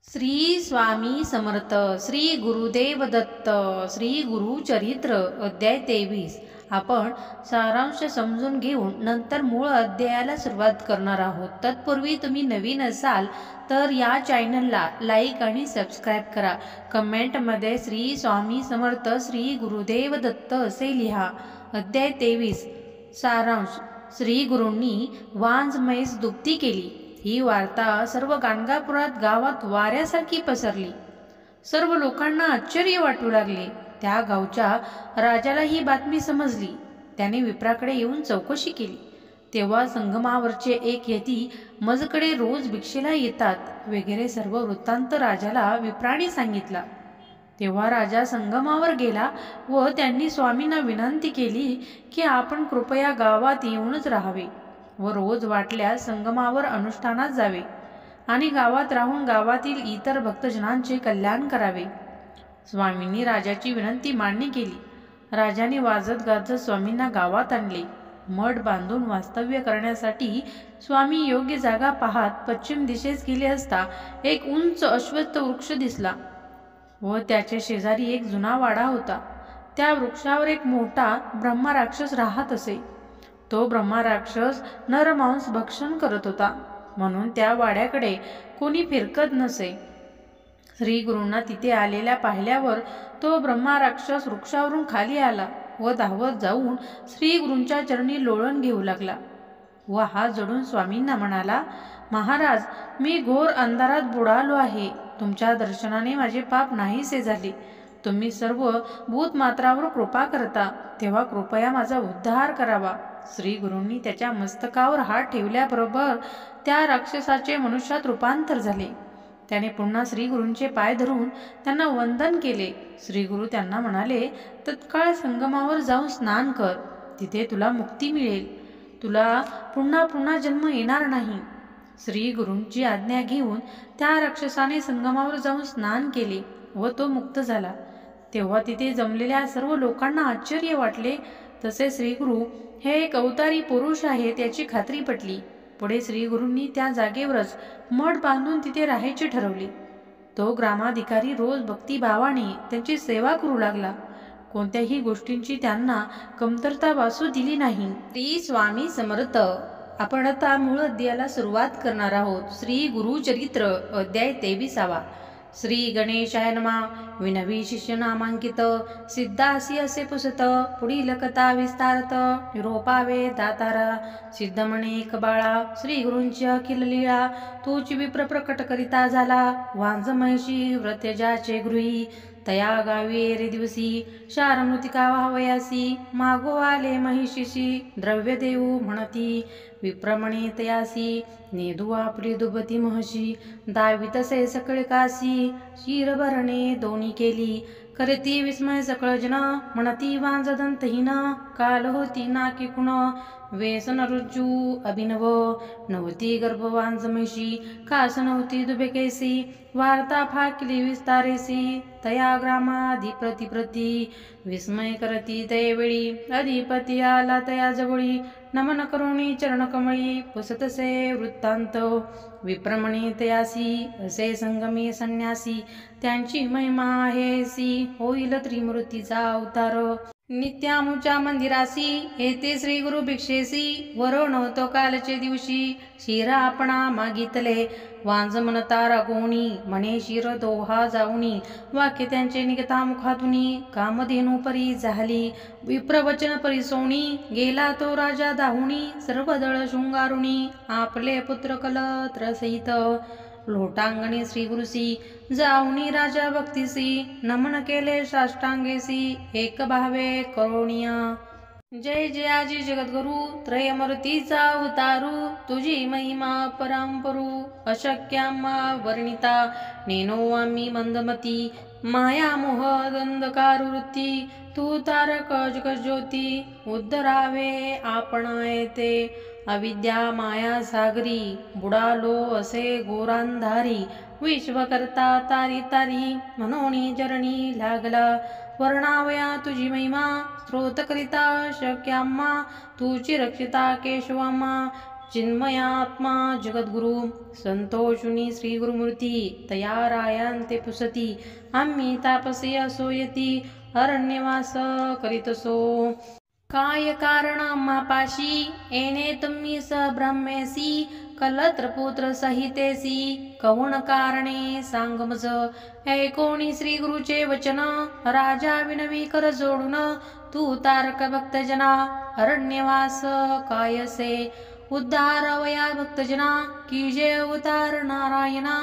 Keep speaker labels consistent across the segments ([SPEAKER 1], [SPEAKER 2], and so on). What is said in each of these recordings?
[SPEAKER 1] श्री स्वामी समर्थ श्री गुरुदेव दत्त श्री गुरुचरित्र अध्याय 23। आपण सारांश समजून घेऊन नंतर मूळ अध्यायाला सुरुवात करणार आहोत। तत्पूर्वी तुम्ही नवीन असाल तर या चॅनलला लाईक आणि सबस्क्राईब करा। कमेंटमध्ये श्री स्वामी समर्थ श्री गुरुदेव दत्त असे लिहा। अध्याय 23 सारांश। श्री गुरूंनी वांज म्हैस दुभती केली। ही वार्ता सर्व गाणगापुरात गावात वाऱ्यासारखी पसरली। सर्व लोकांना आश्चर्य वाटू लागले। त्या गावच्या राजाला ही बातमी समजली। त्याने विप्राकडे येऊन चौकशी केली। तेव्हा संगमावरचे एक यती मजकडे रोज भिक्षेला येतात वगैरे सर्व वृत्तांत राजाला विप्राने सांगितला। तेव्हा राजा संगमावर गेला व त्यांनी स्वामींना विनंती केली की आपण कृपया गावात येऊनच राहावे व रोज वाटल्यास संगमावर अनुष्ठानात जावे आणि गावात राहून गावातील इतर भक्तजनांचे कल्याण करावे। स्वामींनी राजाची विनंती मान्य केली। राजाने वाजत गाजत स्वामींना गावात आणले। मठ बांधून वास्तव्य करण्यासाठी स्वामी योग्य जागा पाहत पश्चिम दिशेस गेले असता एक उंच अश्वत्थ वृक्ष दिसला व त्याच्या शेजारी एक जुना वाडा होता। त्या वृक्षावर एक मोठा ब्रह्मराक्षस राहत असे। तो ब्रह्मराक्षस नरमांस भक्षण करत होता, म्हणून त्या वाड्याकडे कोणी फिरकत नसे। श्री गुरूंना तिथे आलेल्या पाहिल्यावर तो ब्रह्मराक्षस वृक्षावरून खाली आला व धावत जाऊन श्री गुरूंच्या चरणी लोळण घेऊ लागला व हात जोडून स्वामींना म्हणाला, महाराज, मी घोर अंधारात बुडालो आहे। तुमच्या दर्शनाने माझे पाप नाहीसे झाले। तुम्ही सर्व भूतमात्रावर कृपा करता, तेव्हा कृपया माझा उद्धार करावा। श्री गुरूंनी त्याच्या मस्तकावर हात ठेवल्याबरोबर त्या राक्षसाचे मनुष्यात रूपांतर झाले। त्याने पुन्हा श्री गुरूंचे पाय धरून त्यांना वंदन केले। श्री गुरु त्यांना म्हणाले, तत्काळ संगमावर जाऊन स्नान कर, तिथे तुला मुक्ती मिळेल। तुला पुन्हा पुन्हा जन्म येणार नाही। श्री गुरूंची आज्ञा घेऊन त्या राक्षसाने संगमावर जाऊन स्नान केले व तो मुक्त झाला। तेव्हा तिथे जमलेल्या सर्व लोकांना आश्चर्य वाटले। तसे श्री गुरु हे एक अवतारी पुरुष आहेत याची खात्री पटली। पुढे श्री गुरूंनी त्या जागेवरच मठ बांधून तिथे राहायचे ठरवले। तो ग्रामाधिकारी रोज भक्तिभावाने त्यांची सेवा करू लागला। कोणत्याही गोष्टींची त्यांना कमतरता भासू दिली नाही। श्री स्वामी समर्थ। आपण आता मूळ अध्यायाला सुरुवात करणार आहोत। श्री गुरुचरित्र अध्याय 23। श्री गणेशाय नमः। विनवी शिष्य नामांकित सिद्धासी असे पुसत पुढील कथा विस्तारत निरोपावे दातारा सिद्ध म्हणे एक बाळा श्री गुरूंची अखिल लीळा तोची विप्र प्रकट करिता झाला वांज महिषी व्रत्यजाचे गृही तया गावी रे दिवसी शार मृतिका वाहवयासी मागो आले महिषीशी द्रव्य देऊ म्हणती विप्रमणे तयासी नेदू आपली दुबती महशी दावितसे सकळ कासी शिर भरणे दोन्ही केली करती विस्मय सकळ जन म्हणती वांज दंतहीन काल होती नाकी कुण वेसन रुजू अभिनव नव्हती गर्भवांज म्हशी कास नव्हती दुबेकेसी वार्ता फाकली विस्तारेसी तया ग्रामाधिपती प्रती विस्मय करती तयवेळी अधिपती आला तया जवळी नमन करुणी चरणकमळी पुसतसे वृत्तांत विप्रमणे तयासी असे संगमी संन्यासी त्यांची महिमा आहेसी होईल त्रिमूर्तीचा अवतार नित्यामुच्या मंदिरासी येते श्री गुरु भिक्षेसी वरो नव्हतो कालचे दिवशी शिरा आपणा मागितले वांज म्हणता रागोणी म्हणे शिर दोहा जाऊनी वाक्य त्यांचे निघता मुखातुनी कामधेनू परी झाली विप्रवचन परिसोणी गेला तो राजा दाहुणी सर्व दळ शृंगारुणी आपले पुत्र कलत्रसहित लोटांगणी श्री गुरुसी जाऊनी राजा भक्तीसी नमन केले साष्टांगेसी एक भावे करुणिया जय जय आजी जगद्गुरु त्रयमूर्तीचा अवतारू तुझी महिमा परंपरू अशक्याम्मा वर्णिता नेनो आम्ही मंदमती माया मोह अंधकारवृत्ती तू तारक जगज्योती उद्धरावे आपणा येते अविद्या माया सागरी बुडालो असे गोरांधारी विश्वकर्ता तारी तारी मनोनी जरणी लागला वर्णावया तुझी महिमा स्त्रोत करिता शक्याम्मा तुझी रक्षिता केशवाम्मा चिन्मयात्मा जगद्गुरु संतोषुनी श्री गुरुमूर्ती तया रायांते पुसती आम्ही तापसी असोयती अरण्यवास करीतसो काय कारण आम्हापाशी येणे तुम्ही स ब्रह्मेसी कलत्रपुत्र सहितेसी कौण कारणे सांग मज ऐकोणी श्री गुरुचे वचन राजा विनवी कर जोडून तू तारक भक्तजना अरण्यवास कायसे उद्धार वया भक्तजना की जे अवतार नारायणा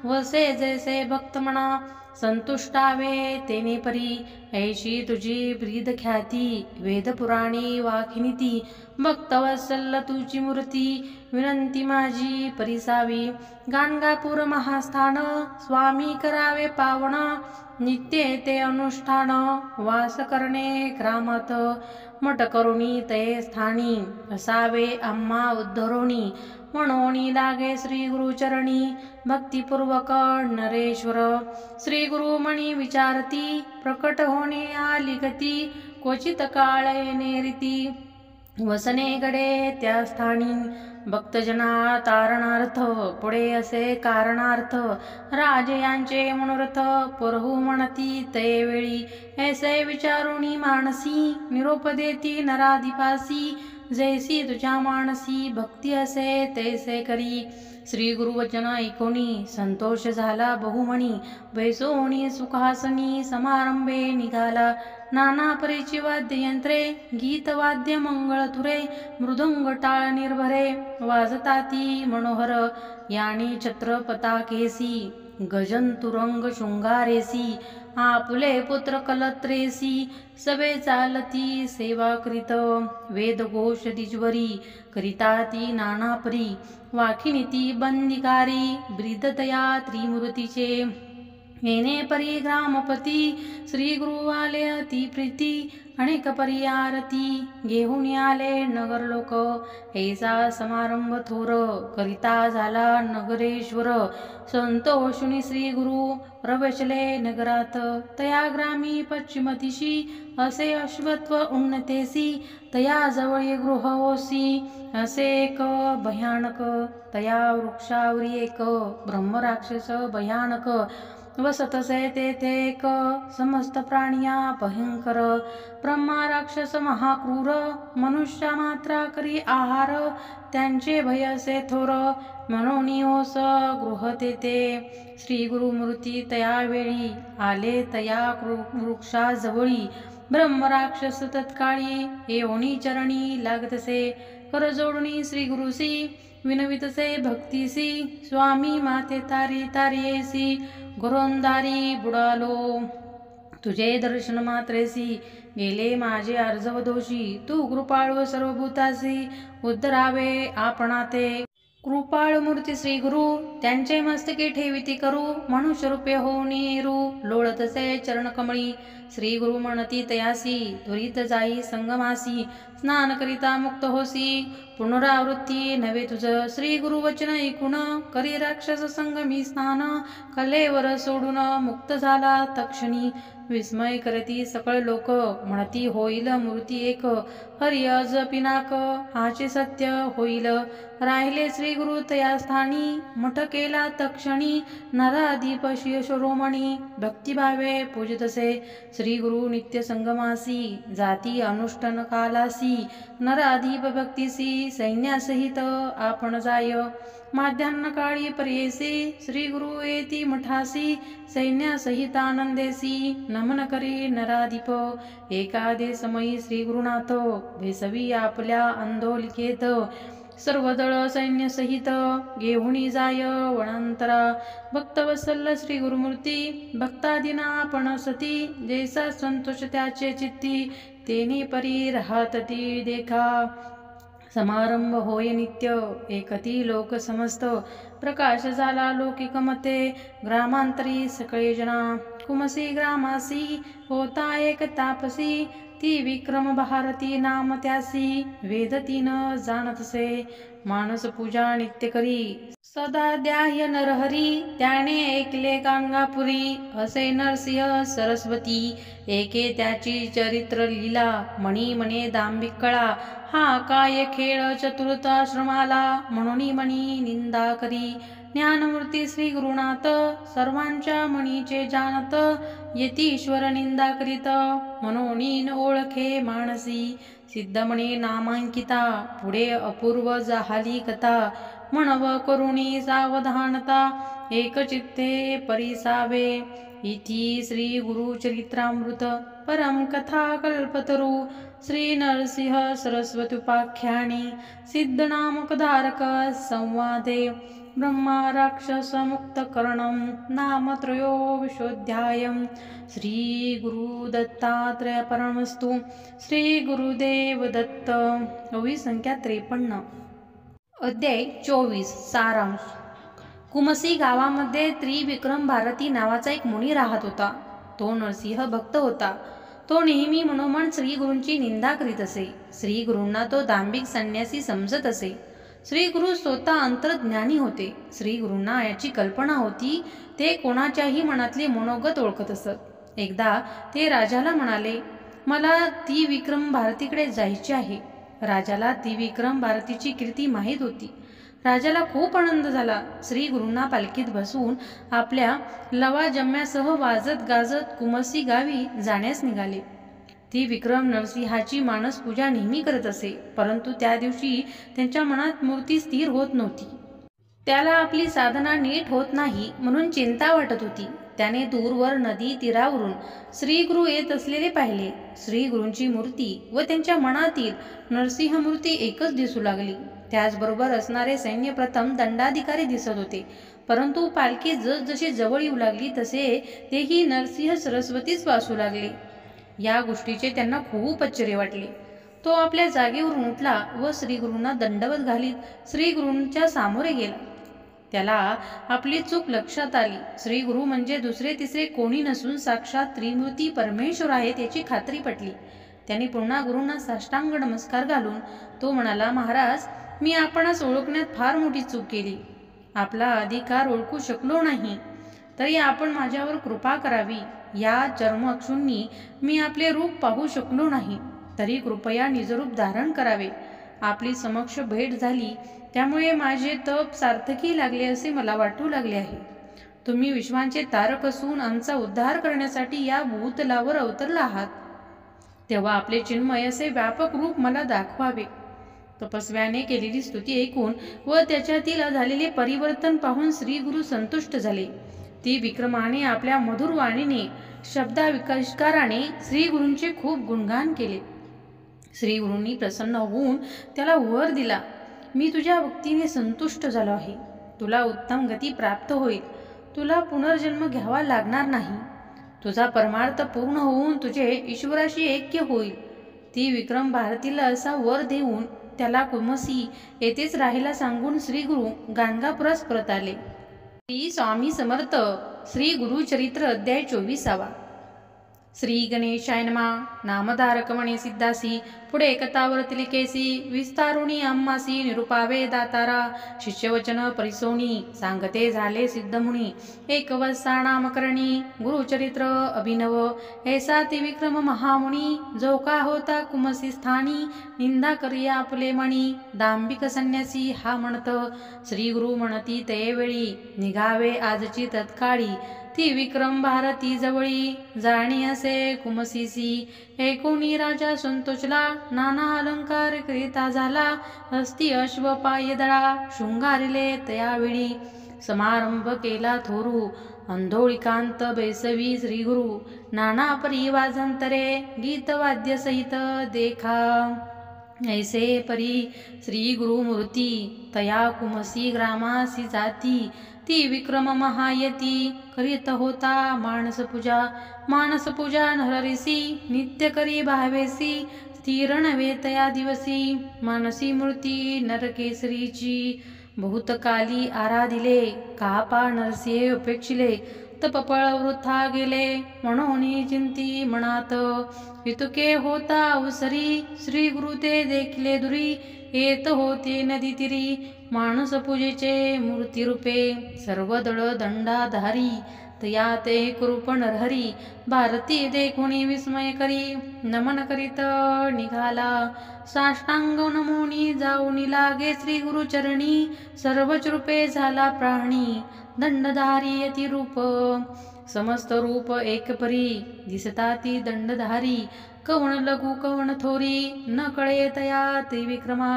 [SPEAKER 1] वसे जैसे भक्त म्हणा संतुष्टावे तेने परी ऐशी तुझी ब्रीद ख्याती वेद पुराणी वाखिनीती भक्तवत्सल तुझी मूर्ती विनंती माझी परिसावी गाणगापूर महास्थान स्वामी करावे पावण नित्य ते अनुष्ठान वास करणे ग्रामात मठ करुणी ते स्थानी असावे आम्हा उद्धरोणी म्हणोनी लागे श्री गुरुचरणी भक्तिपूर्वक नरेश्वर श्री गुरु मणी विचारती प्रकट होणे आली गती क्वचित काळ येणे रीती वसने गडे त्या स्थानी भक्तजना तारणार्थ पुढे असे कारणार्थ राजे यांचे मनोरथ पुरहू म्हणती ते वेळी ऐसे विचारुणी मानसी निरोप देती नराधिपासी जैसी तुझ्या मानसी भक्ती असे तैसे करी श्री गुरुवचन ऐकोनी संतोष झाला बहुमणी बैसोनी सुखासनी समारंभे निघाला नाना परीची वाद्ययंत्रे गीतवाद्य मंगळतुरे मृदंग टाळ निर्भरे वाजताती मनोहर यानी छत्रपताकेसी गजंतुरंग शृंगारेसी आपुले पुत्र कलत्रेसी सबे चालती सेवा करीत वेदघोष दिजवरी करिता ती नानापरी वाखिनीती बंदिकारी ब्रीदतया त्रिमूर्तीचे येणे परी ग्रामपती श्री गुरु आले अति प्रीती अनेक परी आरती घेऊन आले नगर लोक ऐसा समारंभ थोर करिता झाला नगरेश्वर संतोषुनी श्री गुरु प्रवेशले नगरात तया ग्रामी पश्चिमदिशी असे अश्वत्व उन्नतेसी तया जवळी गृहओसी असे एक भयानक तया वृक्षावरी एक ब्रह्मराक्षस भयानक वसतसे तेथे एक समस्त प्राणिया भयंकर ब्रह्मा राक्षस महाक्रूर मनुष्य मात्रा करी आहार त्यांचे भयसे थोर म्हणून ओस गृह तेथे श्री गुरुमूर्ती तया वेळी आले तया वृक्षाजवळी ब्रह्मराक्षस तत्काळी येऊनी चरणी लागतसे कर जोडणी श्री गुरुसी विनवितसे भक्तीसी स्वामी माते तारी तारियेसी गुरोंदारी बुडालो तुझे दर्शन मात्रेसी गेले माझे अर्जव दोषी तू कृपाळू सर्वभूतासी उद्धरावे आपणाते कृपाळ मूर्ती श्री गुरु त्यांचे मस्तके ठेविती करू मनुष्य रूपे होऊनी रू लोळतसे चरणकमळी श्री गुरु म्हणती तयासी त्वरित जाई संगमासी स्नान करिता मुक्त होसी पुनरावृत्ती नव्हे तुझ श्री गुरु वचन ऐकून करी राक्षस संगमी स्नान कलेवर सोडून मुक्त झाला तक्षणी विस्मय करती सकळ लोक म्हणती होईल मूर्ती एक हरि अज पिनाक हाचे सत्य होईल राहिले श्री गुरु तया स्थानी मठ केला तक्षणी नराधीप शिरोमणी भक्तिभावे पूजितसे श्री गुरु नित्य संगमासी जाती अनुष्ठान कालासी नराधीप भक्तीसी सैन्यासहित आपण जाय माध्यान्ह काळी पर्येसी श्री गुरु येती मठासी सैन्यासहित आनंदेसी नमन करी नराधिप एकादे समयी श्री गुरुनाथ भेसवी आपल्या अंधोलिकेत सर्व दळ सैन्य सहित घेऊनी जाय वनांतरा भक्तवत्सल श्री गुरुमूर्ती भक्तादिना आपण सती जैसा संतोष त्याचे चित्ती तेनी परी राहतती देखा समारंभ होय नित्य एकती लोक समस्त प्रकाश झाला लौकिक मते ग्रामांतरी सकळे जना कुमसी ग्रामासी होता एक तापसी ती विक्रम भारती नाम त्यासी वेद तीन जाणतसे मानस पूजा नित्य करी सदा द्याह्य नरहरी त्याने ऐकले गाणगापुरी. असे नरसिंह सरस्वती एके त्याची चरित्र लीला. मणी म्हणे दांभिक कळा हा काय खेळ चतुर्थाश्रमाला. म्हणून मणी निंदा करी ज्ञानमूर्ती श्री गुरुनाथ. सर्वांच्या मणीचे जानत येती ईश्वर निंदा करीत. म्हणून ओळखे मानसी सिद्ध म्हणे नामांकिता. पुढे अपूर्व झाली कथा म्हणव करुणी सावधानता. एक चित्ते परिसावे इति श्री गुरुचरित्रामृत परम कथा कल्पतरू. श्री नरसिंह सरस्वत्युपाख्याने सिद्ध नामक धारक संवादे ब्रह्मा राक्षस मुक्तकरणं नाम त्रयोविंशोऽध्यायः. श्री गुरु दत्तात्रय परमस्तु. श्री गुरुदेव दत्त. ओवी संख्या 53. अध्याय 24. सारांश. कुमसी गावामध्ये त्रिविक्रम भारती नावाचा एक मुनी राहत होता. तो नरसिंह भक्त होता. तो नेहमी मनोमन श्री गुरूंची निंदा करीत असे. श्री गुरूंना तो दांभिक संन्यासी समजत असे. श्री गुरु स्वतः अंतर्ज्ञानी होते. श्री गुरूंना याची कल्पना होती. ते कोणाच्याही मनातले मनोगत ओळखत असत. एकदा ते राजाला म्हणाले, मला त्रिविक्रम भारतीकडे जायचे आहे. राजाला त्रिविक्रम भारतीची कीर्ती माहीत होती. राजाला खूप आनंद झाला. श्री गुरूंना पालखीत बसवून आपल्या लवाजम्यासह वाजत गाजत कुमसी गावी जाण्यास निघाले. त्रिविक्रम नरसिंहाची मानस पूजा नेहमी करत असे. परंतु त्या दिवशी त्यांच्या मनात मूर्ती स्थिर होत नव्हती. त्याला आपली साधना नीट होत नाही म्हणून चिंता वाटत होती. त्याने दूरवर नदी तीरावरून श्री गुरु येत असलेले पाहिले. श्री गुरूंची मूर्ती व त्यांच्या मनातील नरसिंह मूर्ती एकच दिसू लागली. त्याचबरोबर असणारे सैन्य प्रथम दंडाधिकारी दिसत होते. परंतु पालखी जसजशी जवळ येऊ लागली तसे तेही नरसिंह सरस्वतीच वासू लागले. या गोष्टीचे त्यांना खूप आश्चर्य वाटले. तो आपल्या जागेवरून उठला व श्री गुरूंना दंडवत घालीत श्री गुरूंच्या सामोरे गेला. त्याला आपली चूक लक्षात आली. श्री गुरु म्हणजे दुसरे तिसरे कोणी नसून साक्षात त्रिमूर्ती परमेश्वर आहेत याची खात्री पटली. त्याने पुन्हा गुरूंना साष्टांग नमस्कार घालून तो म्हणाला, महाराज, मी आपणास ओळखण्यात फार मोठी चूक केली. आपला अधिकार ओळखू शकलो नाही तरी आपण माझ्यावर कृपा करावी. या चर्मअक्षूंनी मी आपले रूप पाहू शकलो नाही तरी कृपया निजरूप धारण करावे. आपली समक्ष भेट झाली त्यामुळे माझे तप सार्थकी लागले असे मला वाटू लागले आहे. तुम्ही विश्वांचे तारक असून आमचा उद्धार करण्यासाठी या भूतलावर अवतरला आहात. तेव्हा आपले चिन्मय असे व्यापक रूप मला दाखवावे. तपस्व्याने केलेली स्तुती ऐकून व त्याच्यातील झालेले परिवर्तन पाहून श्री गुरु संतुष्ट झाले. ती विक्रमाने आपल्या मधुर वाणीने शब्दाविष्काराने श्री गुरूंचे खूप गुणगान केले. श्री गुरूंनी प्रसन्न होऊन त्याला वर दिला. मी तुझ्या भक्तीने संतुष्ट झालो आहे. तुला उत्तम गती प्राप्त होईल. तुला पुनर्जन्म घ्यावा लागणार नाही. तुझा परमार्थ पूर्ण होऊन तुझे ईश्वराशी ऐक्य होईल. ती विक्रम भारतीला असा वर देऊन त्याला कुमसी येथेच राहायला सांगून श्री गुरु गाणगापुरास परत आले. श्री स्वामी समर्थ. श्री गुरुचरित्र अध्याय 24. श्री गणेशाय नमः. नामधारक म्हणे सिद्धासी पुढे कथावर्तली केसी विस्तारुणी आम्हासी निरुपावे दातारा. शिष्यवचन परिसोनी सांगते झाले सिद्धमुनी. एक वत्सा नामकरणी गुरुचरित्र अभिनव. ऐसा त्रिविक्रम महामुनी जो का होता कुमसी स्थानी. निंदा करी आपले मणी दांभिक संन्यासी हा म्हणत. श्री गुरु म्हणती ते वेळी निघावे आजची तत्काळी. ती विक्रम भारती जवळी जाणी असे कुमसीसी. ऐकोनी राजा संतोषला नाना अलंकार करिता झाला. हस्ती अश्व पाय दळा शृंगारिले तयावेळी. समारंभ केला थोरू अंधोळिकांत बैसवी श्री गुरु. नाना परी वाजंतरे गीत वाद्य सहित देखा. ऐसे परी श्री गुरु मूर्ती तया कुमसी ग्रामासी जाती. ती विक्रम महायती करीत होता मानसपूजा. मानसपूजा नररिसी नित्य करी भावेसी. स्थिर नव्हे तया दिवसी मानसी मूर्ती नरकेसरीची. बहुतकाली आराधिले कापा नरसिंह उपेक्षिले. पपळ वृथा गेले म्हणून चिंती मनात इतके होता अवसरी श्री गुरु ते देखले दुरी येत होते नदी तिरी माणस पूजेचे मूर्ती रूपे सर्व दळ दंडाधारी तया ते कृपण हरी भारती देखुनी विस्मय करी नमन करीत निघाला साष्टांग नमोनी जाऊनी लागे श्री गुरुचरणी सर्वच रूपे झाला प्राणी दंडधारी यती रूप समस्त रूप एक परी दिसता ती दंडधारी कवण लघु कवण थोरी न कळे तया ते विक्रमा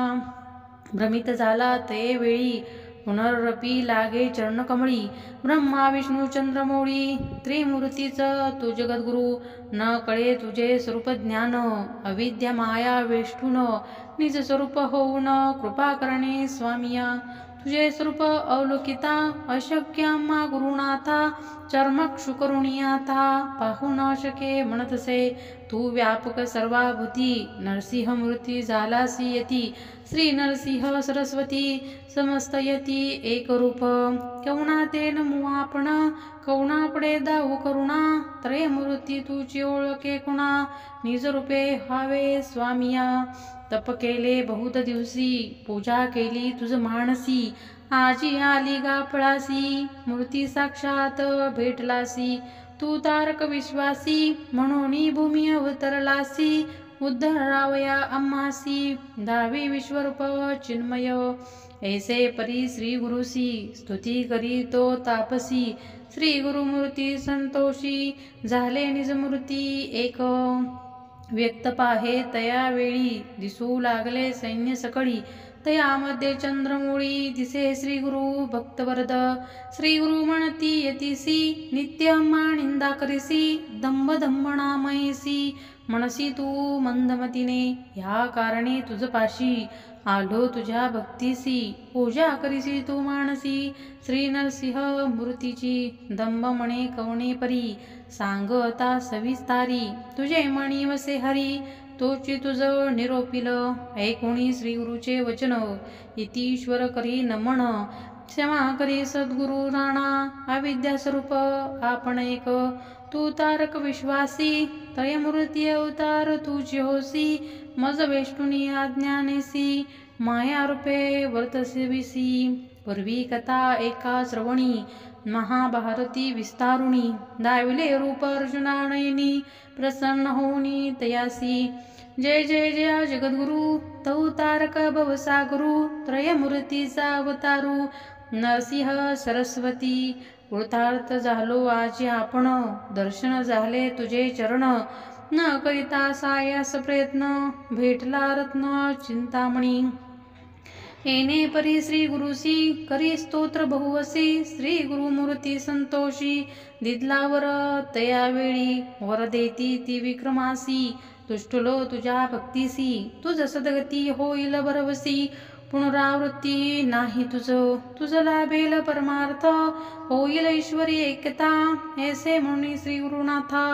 [SPEAKER 1] भ्रमित झाला ते वेळी पुनरपी लागे चरणकमळी ब्रह्मा विष्णू चंद्रमौळी त्रिमूर्तीच तू जगद्गुरु न कळे तुझे स्वरूप ज्ञान अविद्या माया वेष्टून निज स्वरूप होऊन कृपा करणे स्वामिया तुझे स्वरूप अवलोकिता अशक्य आम्हा गुरुनाथा चर्मक्षु करुणियाथा पाहू न शके म्हणतसे तू व्यापक सर्वाभूती नरसिंह मूर्ती झालासी यती श्री नरसिंह सरस्वती समस्त यती एक रूप कवना ते नमू आपण कवना पडे दाऊ करुणा त्रय मूर्ती तुझी ओळखे कुणा निज रूपे व्हावे स्वामिया तप केले बहुत दिवसी पूजा केली तुझ मानसी आजी आली गाफळासी मूर्ती साक्षात भेटलासी तू तारक विश्वासी म्हणून भूमी अवतरलासी उद्धरावया आम्हासी दावी विश्वरूप चिन्मय ऐसे परी श्री गुरुसी स्तुती करी तो तापसी श्री गुरुमूर्ती संतोषी झाले निज मूर्ती एक व्यक्त पाहे तया वेळी दिसू लागले सैन्य सकळी तयामध्ये चंद्रमौळी दिसे श्री गुरु भक्तवरद श्री गुरु म्हणती यतीसी नित्य निंदा करीसी दंभ दंभणामयसी मनसी तू मंदमतीने ह्या कारणे तुझ पाशी आलो तुझ्या भक्तीसी पूजा करीसी तू मानसी श्री नरसिंह मूर्तीची दंभ म्हणे कवणे परी सांग आता सविस्तारी तुझे मणी वसे हरी तोची तुझ निरोपिल ऐकोणी श्री गुरुचे वचन इतीश्वर करी नमन क्षमा करी सद्गुरु राणा अविद्या स्वरूप आपण एक तू तारक विश्वासी त्रयमूर्ती अवतार तुझी होसी मज वेष्टुनी आज्ञानेसी माया रूपे वर्तसेविसी पूर्वी कथा एका श्रवणी महाभारती विस्तारुणी दाविले रूप अर्जुनानयनी प्रसन्न होनी तयासी जय जय जय जगद्गुरु तौ तारक भवसागुरु त्रयमूर्तीचा अवतारू नरसिंह सरस्वती कृतार्थ झालो आजी आपण दर्शन झाले तुझे चरण न करिता सायास प्रयत्न भेटला रत्न चिंतामणी येणे परी श्री गुरुसी करी स्तोत्र बहुवसी श्री गुरुमूर्ती संतोषी दिदलावर तयावेळी वर देती ती विक्रमासी तुष्टलो तुझ्या भक्तीसी तुझ सद्गती होईल बरवसी पुनरावृत्ती नाही तुझ लाभेल परमार्थ होईल ईश्वरी एकता ऐसे म्हणून श्री गुरुनाथा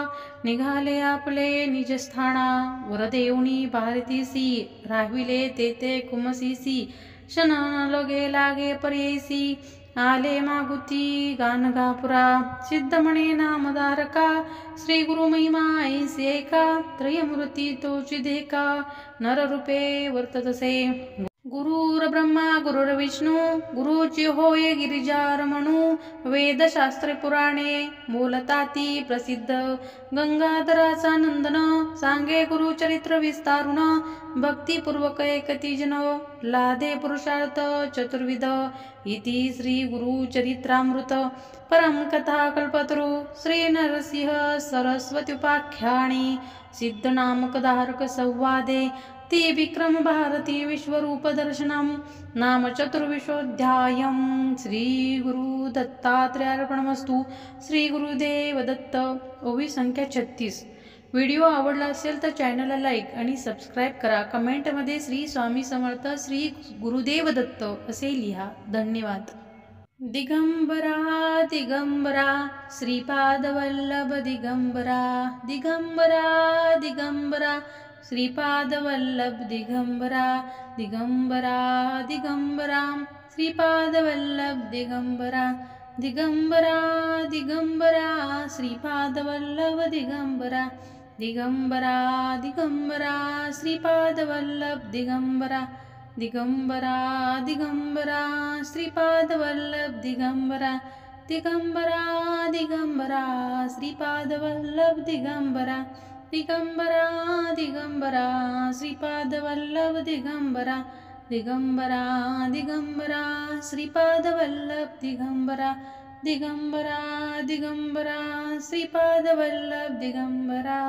[SPEAKER 1] निघाले आपले निजस्थाना वरदेवनी भारतीसी राहिविले तेथे कुमसीसी क्षण लगे लागे पर्ययसी आले मागुती गानगापुरा सिद्ध म्हणे नामधारका श्री गुरु महिमा ऐसे एका त्रयमूर्ती तोची देखा नररूपे वर्ततसे गुरुर ब्रह्मा गुरुर विष्णू गुरुची होय गिरिजारमणू वेदशास्त्रे पुराणे बोलताती प्रसिद्ध गंगाधराचा नंदन सांगे गुरुचरित्र विस्तारुन भक्तिपूर्वक एकती जन लादे पुरुषार्थ चतुर्विध इति श्री गुरुचरित्रामृत परम कथा कल्पतरु श्री नरसिंह सरस्वत्युपाख्याने सिद्ध नामक धारक संवादे ती विक्रम भारती विश्वरूप दर्शनम नाम चतुर्विशोध्यायम श्री गुरु दत्तात्रेयार्पणमस्तु श्री गुरुदेव दत्त ओवी संख्या 36। व्हिडिओ आवडला असेल तर चॅनलला लाईक आणि सबस्क्राईब करा। कमेंटमध्ये श्री स्वामी समर्थ श्री गुरुदेव दत्त असे लिहा। धन्यवाद। दिगंबरा दिगंबरा श्रीपाद वल्लभ दिगंबरा दिगंबरा दिगंबरा श्रीपाद वल्लभ दिगंबरा दिगंबरा दिगंबरा श्रीपाद वल्लभ दिगंबरा दिगंबरा दिगंबरा श्रीपादवल्लभ दिगंबरा दिगंबरा दिगंबरा श्रीपादवल्लभ दिगंबरा दिगंबरा दिगंबरा श्रीपादवल्लभ दिगंबरा दिगंबरा दिगंबरा श्रीपादवल्लभ दिगंबरा दिगंबरा दिगंबरा श्रीपादवल्लभ दिगंबरा दिगंबरा दिगंबरा श्रीपादवल्लभ दिगंबरा दिगंबरा दिगंबरा श्रीपादवल्लभ दिगंबरा।